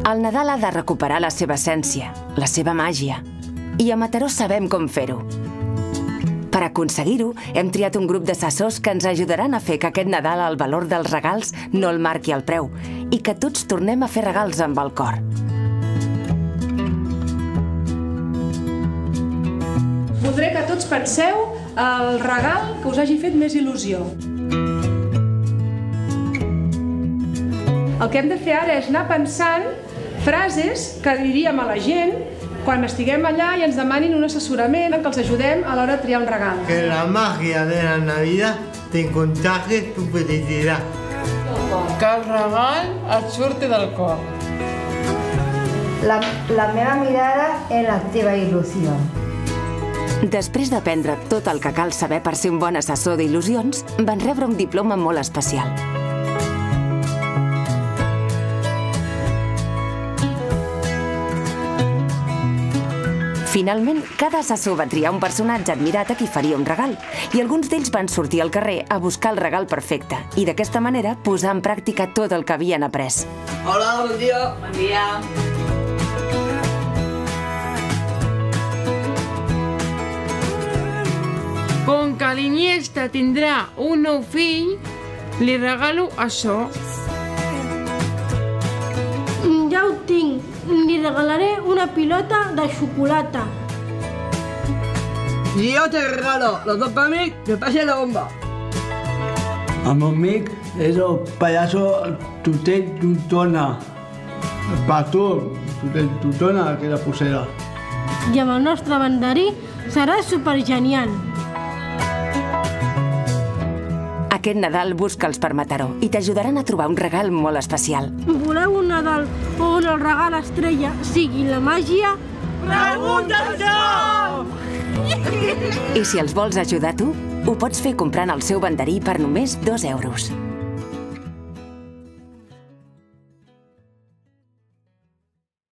El Nadal ha de recuperar la seva essència, la seva màgia. I a Mataró sabem com fer-ho. Per aconseguir-ho, hem triat un grup d'assessors que ens ajudaran a fer que aquest Nadal el valor dels regals no el marqui el preu i que tots tornem a fer regals amb el cor. Voldré que tots penseu el regal que us hagi fet més il·lusió. El que hem de fer ara és anar pensant frases que diríem a la gent quan estiguem allà i ens demanin un assessorament, que els ajudem a l'hora de triar un regal. Que la magia de la Navidad te contagie tu felicidad. Que el regal et surti del cor. La meva mirada és la teva il·lusió. Després d'aprendre tot el que cal saber per ser un bon assessor d'il·lusions, van rebre un diploma molt especial. Finalment, cada assessor va triar un personatge admirat a qui faria un regal, i alguns d'ells van sortir al carrer a buscar el regal perfecte i d'aquesta manera posar en pràctica tot el que havien après. Hola, bon dia. Bon dia. Com que l'Iniesta tindrà un nou fill, li regalo això. Ja ho tinc. Li regalaré una pilota de xocolata. Y yo te regalo los dos para mí, que pase la bomba. El meu amic és el pallasso Tutet Tutona. Per tu, Tutet Tutona, aquella pulsera. I amb el nostre banderí serà supergenial. Aquest Nadal busca'ls per Mataró i t'ajudaran a trobar un regal molt especial. Voleu un Nadal on el regal estrella sigui la màgia? Pregunta-s'ho! I si els vols ajudar tu, ho pots fer comprant el seu banderí per només 2 euros.